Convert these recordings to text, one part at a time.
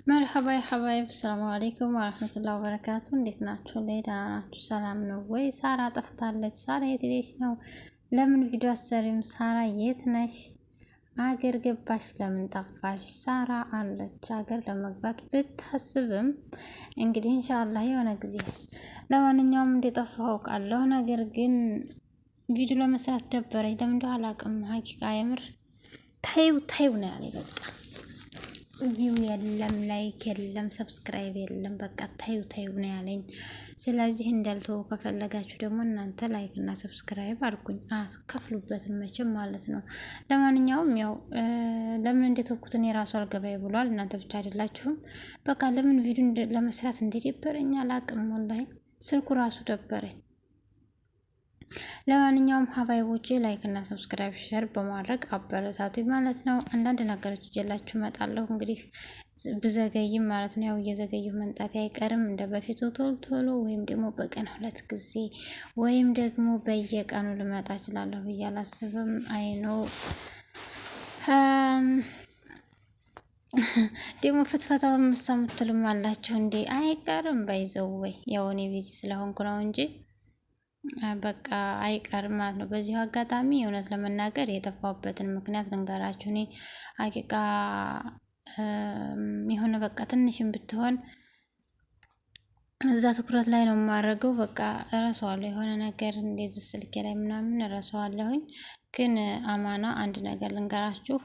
መርሐባ ሐባይብ ሰላም አለይኩም ወራህመቱላሂ ወበረካቱ። እንዴት ናችሁ? ደህና ናችሁ? ሰላም ነው ወይ? ሳራ ጠፍታለች። ሳራ የት ሄደች ነው? ለምን ቪዲዮ አሰሪም? ሳራ የት ነሽ? አገር ገባሽ? ለምን ጠፋሽ? ሳራ አለች። አገር ለመግባት ብታስብም እንግዲህ ኢንሻአላህ የሆነ ጊዜ። ለማንኛውም እንደጠፋሁ አውቃለሁ። ነገር ግን ቪዲዮ ለመስራት ደበረኝ። ለምን እንደው አላውቅም። ሀቂቃ የምር ታዩ ነው ያለኝ። በቃ ቪው የለም፣ ላይክ የለም፣ ሰብስክራይብ የለም። በቃ ታዩ ነው ያለኝ። ስለዚህ እንዳልተው ከፈለጋችሁ ደግሞ እናንተ ላይክ እና ሰብስክራይብ አድርጉኝ። አትከፍሉበትም መቼም ማለት ነው። ለማንኛውም ያው ለምን እንደተውኩት እኔ ራሱ አልገባኝ ብሏል። እናንተ ብቻ አይደላችሁም። በቃ ለምን ቪዲዮ ለመስራት እንደደበረኝ አላቅም። ወላሂ ስልኩ ራሱ ደበረኝ። ለማንኛውም ሀባይቦቼ ላይክ እና ሰብስክራይብ ሼር በማድረግ አበረታቱ ማለት ነው። አንዳንድ ነገሮች ይዤላችሁ እመጣለሁ። እንግዲህ ብዘገይም ማለት ነው፣ ያው እየዘገየሁ መምጣት አይቀርም። እንደ በፊቱ ቶሎ ወይም ደግሞ በቀን 2 ጊዜ ወይም ደግሞ በየቀኑ ልመጣ እችላለሁ ብዬ አላስብም። አይኖ ደግሞ ፍትፈታው የምትሰሙትልም አላችሁ እንዴ? አይቀርም ባይዘው ወይ ያው እኔ ቢዚ ስለሆንኩ ነው እንጂ በቃ አይቀርም ማለት ነው። በዚሁ አጋጣሚ እውነት ለመናገር የጠፋሁበትን ምክንያት ልንገራችሁ። እኔ ሀቂቃ የሆነ በቃ ትንሽም ብትሆን እዛ ትኩረት ላይ ነው የማደርገው። በቃ እረሳዋለሁ፣ የሆነ ነገር እንደዚህ ስልኬ ላይ ምናምን እረሳዋለሁኝ። ግን አማና አንድ ነገር ልንገራችሁ፣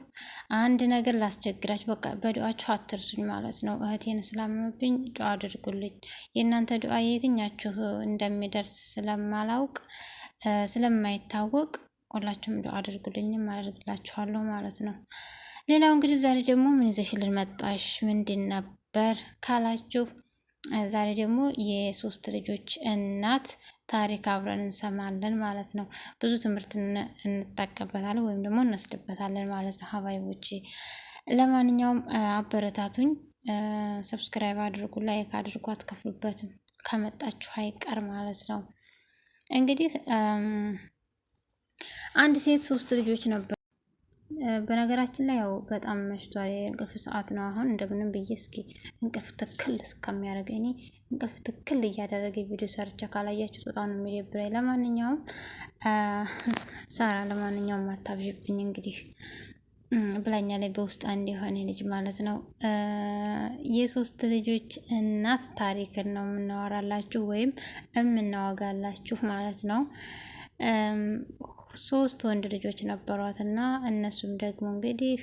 አንድ ነገር ላስቸግራችሁ። በቃ በዱዓችሁ አትርሱኝ ማለት ነው። እህቴን ስላመመብኝ ዱዓ አድርጉልኝ። የእናንተ ዱዓ የትኛችሁ እንደሚደርስ ስለማላውቅ ስለማይታወቅ ሁላችሁም ዱዓ አድርጉልኝም አደርግላችኋለሁ ማለት ነው። ሌላው እንግዲህ ዛሬ ደግሞ ምን ይዘሽልን መጣሽ? ምንድን ነበር ካላችሁ፣ ዛሬ ደግሞ የ3 ልጆች እናት ታሪክ አብረን እንሰማለን ማለት ነው። ብዙ ትምህርት እንጠቀምበታለን ወይም ደግሞ እንወስድበታለን ማለት ነው ሀባይቦቼ። ለማንኛውም አበረታቱኝ፣ ሰብስክራይብ አድርጉ፣ ላይክ አድርጉ። አትከፍሉበትም ከመጣችሁ አይቀር ማለት ነው። እንግዲህ አንድ ሴት 3 ልጆች ነበር። በነገራችን ላይ ያው በጣም መሽቷል። የእንቅልፍ ሰዓት ነው አሁን። እንደምንም ብዬ እስኪ እንቅልፍ ትክል እስከሚያደርገኝ እኔ እንቅልፍ ትክል እያደረገ ቪዲዮ ሰርቼ ካላያችሁት በጣም ነው የሚደብረኝ። ለማንኛውም ሳራ ለማንኛውም አታብዥብኝ እንግዲህ ብላኛ ላይ በውስጥ አንድ የሆነ ልጅ ማለት ነው። የ3 ልጆች እናት ታሪክን ነው የምናወራላችሁ ወይም የምናወጋላችሁ ማለት ነው። 3 ወንድ ልጆች ነበሯት እና እነሱም ደግሞ እንግዲህ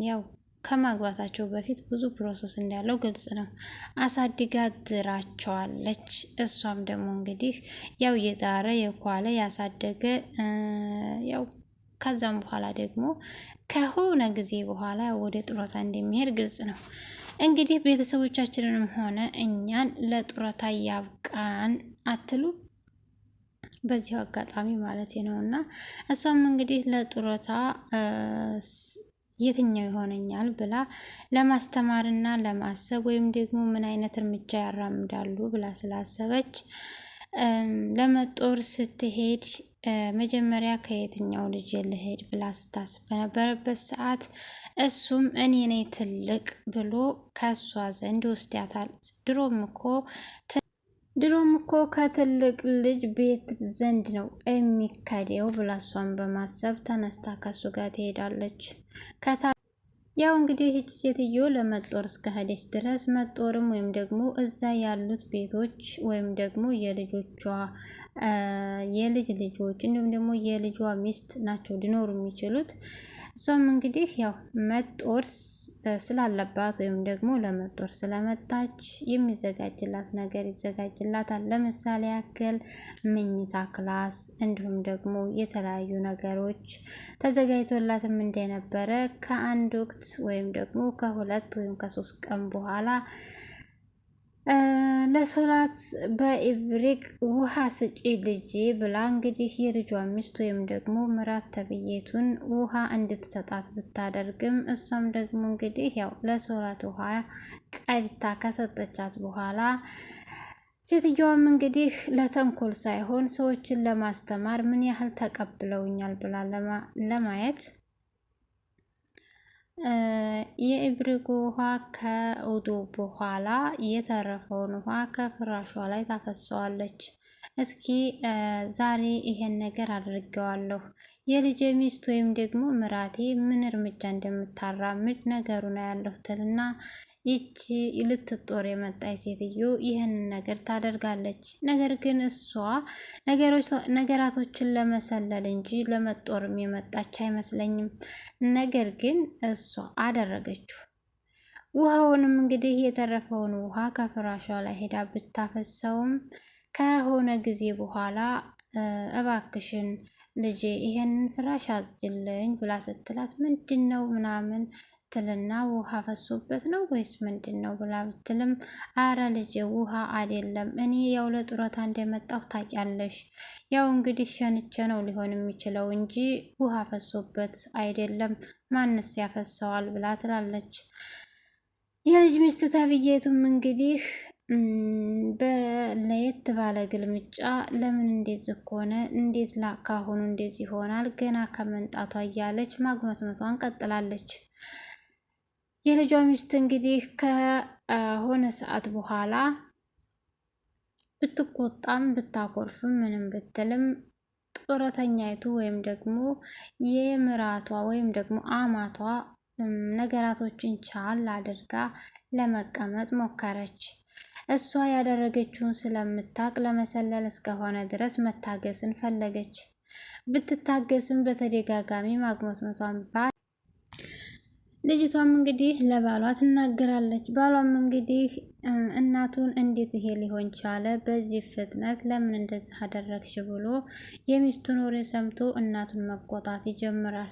ያው ከማግባታቸው በፊት ብዙ ፕሮሰስ እንዳለው ግልጽ ነው። አሳድጋ ድራቸዋለች። እሷም ደግሞ እንግዲህ ያው የዳረ የኳለ ያሳደገ ያው ከዛም በኋላ ደግሞ ከሆነ ጊዜ በኋላ ወደ ጡረታ እንደሚሄድ ግልጽ ነው። እንግዲህ ቤተሰቦቻችንንም ሆነ እኛን ለጡረታ ያብቃን አትሉ በዚሁ አጋጣሚ ማለት ነው። እና እሷም እንግዲህ ለጡረታ የትኛው ይሆነኛል ብላ ለማስተማር እና ለማሰብ ወይም ደግሞ ምን አይነት እርምጃ ያራምዳሉ ብላ ስላሰበች ለመጦር ስትሄድ መጀመሪያ ከየትኛው ልጅ ልሄድ ብላ ስታስብ በነበረበት ሰዓት እሱም እኔ ነኝ ትልቅ ብሎ ከሷ ዘንድ ወስዳታል። ድሮም እኮ ከትልቅ ልጅ ቤት ዘንድ ነው የሚከደው ብላ እሷን በማሰብ ተነስታ ከሱ ጋር ትሄዳለች። ያው እንግዲህ ይህች ሴትዮ ለመጦር እስከሄደች ድረስ መጦርም ወይም ደግሞ እዛ ያሉት ቤቶች ወይም ደግሞ የልጅ ልጆች እንዲሁም ደግሞ የልጇ ሚስት ናቸው ሊኖሩ የሚችሉት። እሷም እንግዲህ ያው መጦር ስላለባት ወይም ደግሞ ለመጦር ስለመጣች የሚዘጋጅላት ነገር ይዘጋጅላታል። ለምሳሌ ያክል መኝታ ክላስ እንዲሁም ደግሞ የተለያዩ ነገሮች ተዘጋጅቶላትም እንደነበረ ከአንድ ወቅት ወይም ደግሞ ከ2 ወይም ከ3 ቀን በኋላ ለሶላት በኢብሪቅ ውሃ ስጪ ልጄ ብላ እንግዲህ የልጇ ሚስት ወይም ደግሞ ምራት ተብዬቱን ውሃ እንድትሰጣት ብታደርግም እሷም ደግሞ እንግዲህ ያው ለሶላት ውሃ ቀድታ ከሰጠቻት በኋላ ሴትየዋም እንግዲህ ለተንኮል ሳይሆን ሰዎችን ለማስተማር ምን ያህል ተቀብለውኛል ብላ ለማየት የኢብሪጉ ውሃ ከውዱ በኋላ የተረፈውን ውሃ ከፍራሿ ላይ ታፈሰዋለች። እስኪ ዛሬ ይሄን ነገር አድርጌዋለሁ፣ የልጄ ሚስት ወይም ደግሞ ምራቴ ምን እርምጃ እንደምታራምድ ነገሩ ነው ያለሁ ትልና ይቺ ልትጦር የመጣች ሴትዮ ይህንን ነገር ታደርጋለች። ነገር ግን እሷ ነገራቶችን ለመሰለል እንጂ ለመጦርም የመጣች አይመስለኝም። ነገር ግን እሷ አደረገችው። ውሃውንም እንግዲህ የተረፈውን ውሃ ከፍራሿ ላይ ሄዳ ብታፈሰውም ከሆነ ጊዜ በኋላ እባክሽን ልጄ ይሄንን ፍራሽ አጽጅልኝ ብላ ስትላት ምንድን ነው ምናምን ትልና ውሃ ፈሶበት ነው ወይስ ምንድን ነው ብላ ብትልም አረ ልጄ ውሃ አይደለም፣ እኔ ያው ለጡረታ እንደመጣሁ ታውቂያለሽ፣ ያው እንግዲህ ሸንቼ ነው ሊሆን የሚችለው እንጂ ውሃ ፈሶበት አይደለም፣ ማንስ ያፈሰዋል ብላ ትላለች። የልጅ ሚስት ተብዬቱም እንግዲህ በለየት ባለ ግልምጫ ለምን እንደዚህ ሆነ፣ እንዴት ካሁኑ እንደዚህ ይሆናል ገና ከመንጣቷ እያለች ማግመትመቷን ቀጥላለች። የልጇ ሚስት እንግዲህ ከሆነ ሰዓት በኋላ ብትቆጣም ብታኮርፍም ምንም ብትልም ጡረተኛይቱ ወይም ደግሞ የምራቷ ወይም ደግሞ አማቷ ነገራቶችን ቻል አድርጋ ለመቀመጥ ሞከረች። እሷ ያደረገችውን ስለምታቅ ለመሰለል እስከሆነ ድረስ መታገስን ፈለገች። ብትታገስም በተደጋጋሚ ማግመትመቷን ልጅቷም እንግዲህ ለባሏ ትናገራለች። ባሏም እንግዲህ እናቱን እንዴት ይሄ ሊሆን ቻለ በዚህ ፍጥነት ለምን እንደዚህ አደረግሽ ብሎ የሚስቱን ወሬ ሰምቶ እናቱን መቆጣት ይጀምራል።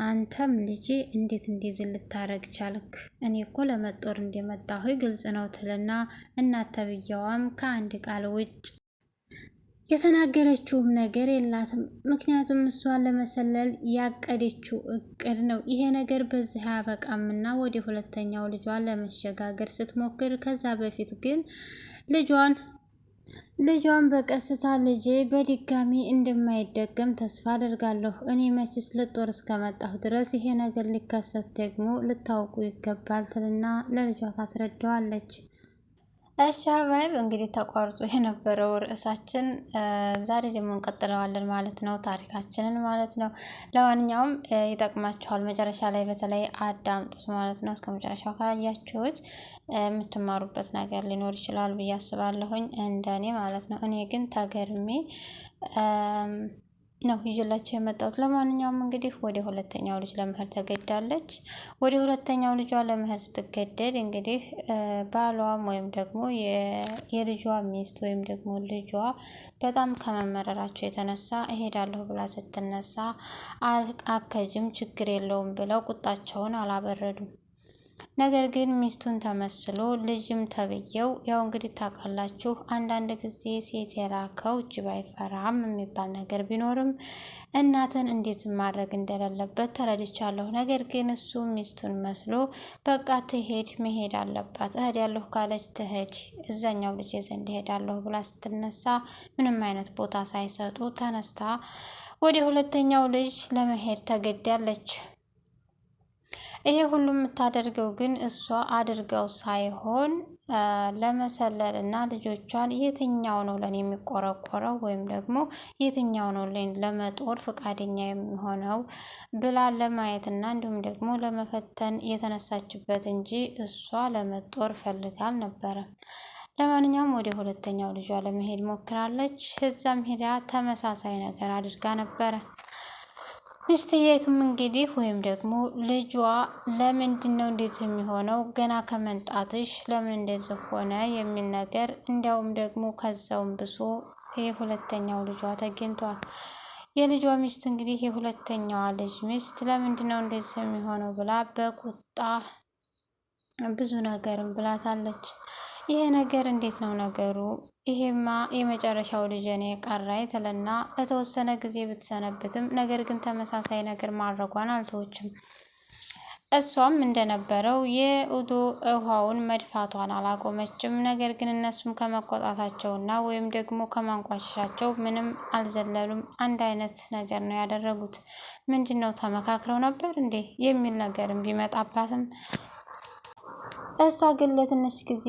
አንተም ልጄ እንዴት እንደዚህ ልታረግ ቻልክ? እኔ እኮ ለመጦር እንደመጣሁ ግልጽ ነው ትልና እናት ተብዬዋም ከአንድ ቃል ውጭ የተናገረችውም ነገር የላትም። ምክንያቱም እሷን ለመሰለል ያቀደችው እቅድ ነው። ይሄ ነገር በዚህ አያበቃምና ወደ ሁለተኛው ልጇን ለመሸጋገር ስትሞክር ከዛ በፊት ግን ልጇን በቀስታ ልጄ በድጋሚ እንደማይደገም ተስፋ አደርጋለሁ። እኔ መችስ ልጦር እስከመጣሁ ድረስ ይሄ ነገር ሊከሰት ደግሞ ልታውቁ ይገባል ትልና ለልጇ ታስረዳዋለች። እሺ አባይብ እንግዲህ ተቋርጦ የነበረው ርዕሳችን ዛሬ ደግሞ እንቀጥለዋለን ማለት ነው፣ ታሪካችንን ማለት ነው። ለማንኛውም ይጠቅማችኋል፣ መጨረሻ ላይ በተለይ አዳምጡት ማለት ነው። እስከ መጨረሻው ካያችሁት የምትማሩበት ነገር ሊኖር ይችላል ብዬ አስባለሁኝ፣ እንደኔ ማለት ነው። እኔ ግን ተገርሜ ነው ይዤላችሁ የመጣሁት። ለማንኛውም እንግዲህ ወደ ሁለተኛው ልጅ ለመሄድ ተገዳለች። ወደ ሁለተኛው ልጇ ለመሄድ ስትገደድ እንግዲህ ባሏም ወይም ደግሞ የልጇ ሚስት ወይም ደግሞ ልጇ በጣም ከመመረራቸው የተነሳ እሄዳለሁ ብላ ስትነሳ አከጅም ችግር የለውም ብለው ቁጣቸውን አላበረዱም። ነገር ግን ሚስቱን ተመስሎ ልጅም ተብዬው ያው እንግዲህ ታውቃላችሁ፣ አንዳንድ ጊዜ ሴት የላከው ጅብ አይፈራም የሚባል ነገር ቢኖርም እናትን እንዴት ማድረግ እንደሌለበት ተረድቻለሁ። ነገር ግን እሱ ሚስቱን መስሎ በቃ ትሄድ፣ መሄድ አለባት፣ እሄዳለሁ ካለች ትሄድ፣ እዛኛው ልጅ ዘንድ እሄዳለሁ ብላ ስትነሳ ምንም አይነት ቦታ ሳይሰጡ ተነስታ ወደ ሁለተኛው ልጅ ለመሄድ ተገዳለች። ይሄ ሁሉ የምታደርገው ግን እሷ አድርገው ሳይሆን ለመሰለል እና ልጆቿን የትኛው ነው ለኔ የሚቆረቆረው ወይም ደግሞ የትኛው ነው ለመጦር ፈቃደኛ የሚሆነው ብላ ለማየት እና እንዲሁም ደግሞ ለመፈተን የተነሳችበት እንጂ እሷ ለመጦር ፈልጋ አልነበረም። ለማንኛውም ወደ ሁለተኛው ልጇ ለመሄድ ሞክራለች። እዛም ሄዳ ተመሳሳይ ነገር አድርጋ ነበረ። ሚስትየቱም እንግዲህ ወይም ደግሞ ልጇ ለምንድን ነው እንደዚህ የሚሆነው? ገና ከመንጣትሽ ለምን እንደዚህ ሆነ የሚል ነገር፣ እንዲያውም ደግሞ ከዛውም ብሶ የሁለተኛው ልጇ ተገኝቷል። የልጇ ሚስት እንግዲህ የሁለተኛዋ ልጅ ሚስት ለምንድን ነው እንደዚህ የሚሆነው ብላ በቁጣ ብዙ ነገርም ብላታለች። ይሄ ነገር እንዴት ነው ነገሩ? ይሄማ የመጨረሻው ልጅ ነው የቀራይ ትልና ለተወሰነ ጊዜ ብትሰነብትም ነገር ግን ተመሳሳይ ነገር ማድረጓን አልተወችም። እሷም እንደነበረው የኡዶ ውሃውን መድፋቷን አላቆመችም። ነገር ግን እነሱም ከመቆጣታቸውና ወይም ደግሞ ከማንቋሸሻቸው ምንም አልዘለሉም። አንድ አይነት ነገር ነው ያደረጉት። ምንድነው ተመካክረው ነበር እንዴ የሚል ነገርም ቢመጣባትም እሷ ግን ለትንሽ ጊዜ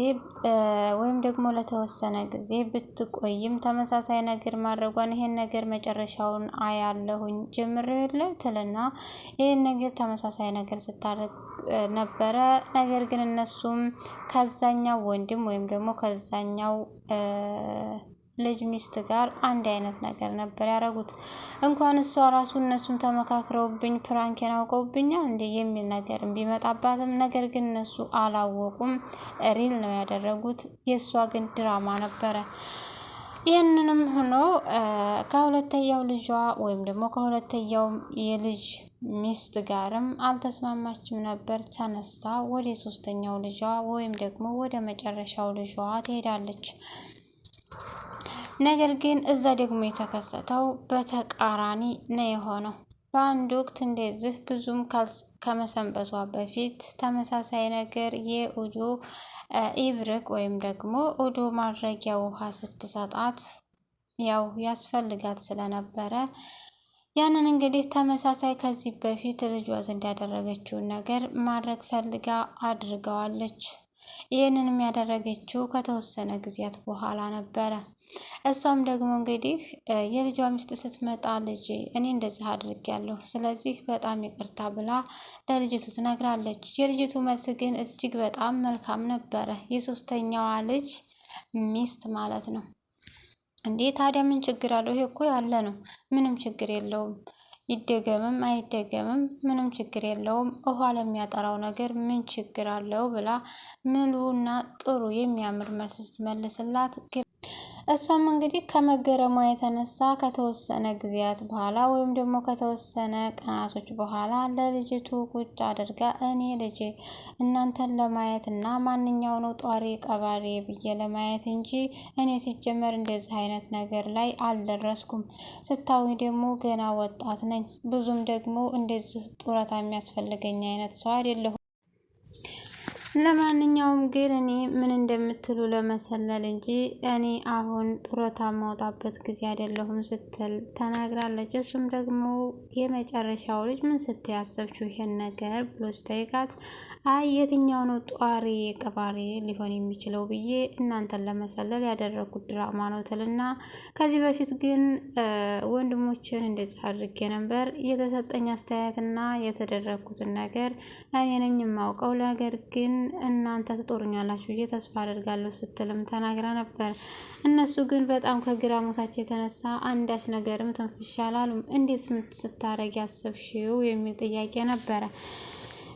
ወይም ደግሞ ለተወሰነ ጊዜ ብትቆይም ተመሳሳይ ነገር ማድረጓን ይሄን ነገር መጨረሻውን አያለሁኝ ጀምሬው የለ ትልና ይሄን ነገር ተመሳሳይ ነገር ስታደርግ ነበረ። ነገር ግን እነሱም ከዛኛው ወንድም ወይም ደግሞ ከዛኛው ልጅ ሚስት ጋር አንድ አይነት ነገር ነበር ያደረጉት። እንኳን እሷ ራሱ እነሱም ተመካክረውብኝ ፕራንኬን አውቀውብኛል እንዴ የሚል ነገር ቢመጣባትም ነገር ግን እነሱ አላወቁም። ሪል ነው ያደረጉት። የእሷ ግን ድራማ ነበረ። ይህንንም ሆኖ ከሁለተኛው ልጇ ወይም ደግሞ ከሁለተኛው የልጅ ሚስት ጋርም አልተስማማችም ነበር። ተነስታ ወደ ሶስተኛው ልጇ ወይም ደግሞ ወደ መጨረሻው ልጇ ትሄዳለች። ነገር ግን እዛ ደግሞ የተከሰተው በተቃራኒ ነው የሆነው። በአንድ ወቅት እንደዚህ ብዙም ከመሰንበቷ በፊት ተመሳሳይ ነገር የኡዶ ኢብርቅ ወይም ደግሞ ኡዶ ማድረጊያ ውሃ ስትሰጣት ያው ያስፈልጋት ስለነበረ ያንን እንግዲህ ተመሳሳይ ከዚህ በፊት ልጇ ዘንድ ያደረገችውን ነገር ማድረግ ፈልጋ አድርገዋለች። ይህንንም ያደረገችው ከተወሰነ ጊዜያት በኋላ ነበረ። እሷም ደግሞ እንግዲህ የልጇ ሚስት ስትመጣ ልጅ እኔ እንደዚህ አድርጌያለሁ፣ ስለዚህ በጣም ይቅርታ ብላ ለልጅቱ ትነግራለች። የልጅቱ መልስ ግን እጅግ በጣም መልካም ነበረ። የሶስተኛዋ ልጅ ሚስት ማለት ነው። እንዴ ታዲያ ምን ችግር አለው? ይሄ እኮ ያለ ነው፣ ምንም ችግር የለውም፣ ይደገምም አይደገምም ምንም ችግር የለውም፣ ውሃ ለሚያጠራው ነገር ምን ችግር አለው ብላ ምሉና ጥሩ የሚያምር መልስ ስትመልስላት እሷም እንግዲህ ከመገረሟ የተነሳ ከተወሰነ ጊዜያት በኋላ ወይም ደግሞ ከተወሰነ ቀናቶች በኋላ ለልጅቱ ቁጭ አድርጋ እኔ ልጄ እናንተን ለማየት እና ማንኛው ነው ጧሪ ቀባሪ ብዬ ለማየት እንጂ እኔ ሲጀመር እንደዚህ አይነት ነገር ላይ አልደረስኩም። ስታዊ ደግሞ ገና ወጣት ነኝ። ብዙም ደግሞ እንደዚህ ጡረታ የሚያስፈልገኝ አይነት ሰው አይደለሁም። ለማንኛውም ግን እኔ ምን እንደምትሉ ለመሰለል እንጂ እኔ አሁን ጡረታ ማውጣበት ጊዜ አይደለሁም ስትል ተናግራለች። እሱም ደግሞ የመጨረሻው ልጅ ምን ስትያሰብችው ይሄን ነገር ብሎ ስጠይቃት አይ የትኛው ነው ጧሪ ቀባሪ ሊሆን የሚችለው ብዬ እናንተን ለመሰለል ያደረኩት ድራማ ነው ትልና ከዚህ በፊት ግን ወንድሞችን እንደዚህ አድርጌ ነበር የተሰጠኝ አስተያየትና የተደረኩትን ነገር እኔ ነኝ የማውቀው ነገር ግን እናንተ ትጦሩኛላችሁ ብዬ ተስፋ አደርጋለሁ ስትልም ተናግራ ነበር። እነሱ ግን በጣም ከግራሞታቸው የተነሳ አንዳች ነገርም ትንፍሽ አላሉም። እንዴት ስታረጊ ያሰብሽው የሚል ጥያቄ ነበረ።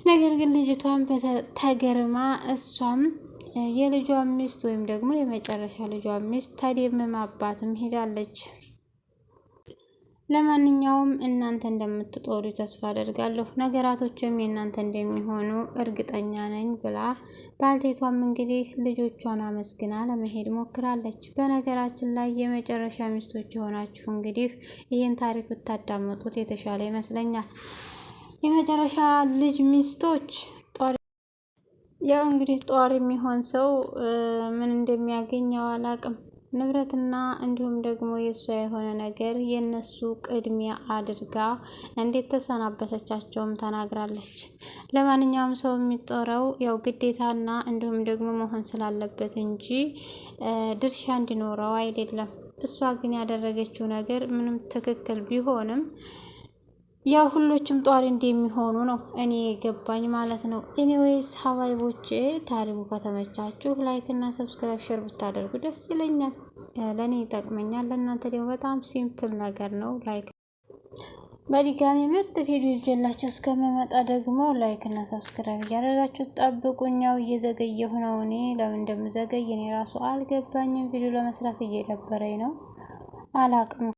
ነገር ግን ልጅቷን ተገርማ እሷም የልጇ ሚስት ወይም ደግሞ የመጨረሻ ልጇ ሚስት ተደምማባትም ሄዳለች። ለማንኛውም እናንተ እንደምትጦሩ ተስፋ አደርጋለሁ፣ ነገራቶችም የእናንተ እንደሚሆኑ እርግጠኛ ነኝ ብላ ባልቴቷም እንግዲህ ልጆቿን አመስግና ለመሄድ ሞክራለች። በነገራችን ላይ የመጨረሻ ሚስቶች የሆናችሁ እንግዲህ ይህን ታሪክ ብታዳመጡት የተሻለ ይመስለኛል። የመጨረሻ ልጅ ሚስቶች ያው እንግዲህ ጧሪ የሚሆን ሰው ምን እንደሚያገኘው አላቅም። ንብረትና እንዲሁም ደግሞ የእሷ የሆነ ነገር የነሱ ቅድሚያ አድርጋ እንዴት ተሰናበተቻቸውም ተናግራለች። ለማንኛውም ሰው የሚጦረው ያው ግዴታና እንዲሁም ደግሞ መሆን ስላለበት እንጂ ድርሻ እንዲኖረው አይደለም። እሷ ግን ያደረገችው ነገር ምንም ትክክል ቢሆንም ያው ሁሎችም ጧሪ እንደሚሆኑ ነው እኔ የገባኝ ማለት ነው። ኤኒዌይስ ሀባይቦቼ ታሪኩ ከተመቻችሁ ላይክ እና ሰብስክራይብ ሼር ብታደርጉ ደስ ይለኛል። ለእኔ ይጠቅመኛል። ለእናንተ ደግሞ በጣም ሲምፕል ነገር ነው። ላይክ በድጋሚ ምርጥ ቪዲዮ ይዤላችሁ እስከመመጣ ደግሞ ላይክ እና ሰብስክራይብ እያደረጋችሁ ጠብቁኛው። እየዘገየሁ ነው። እኔ ለምን እንደምዘገይ እኔ ራሱ አልገባኝም። ቪዲዮ ለመስራት እየደበረኝ ነው። አላቅም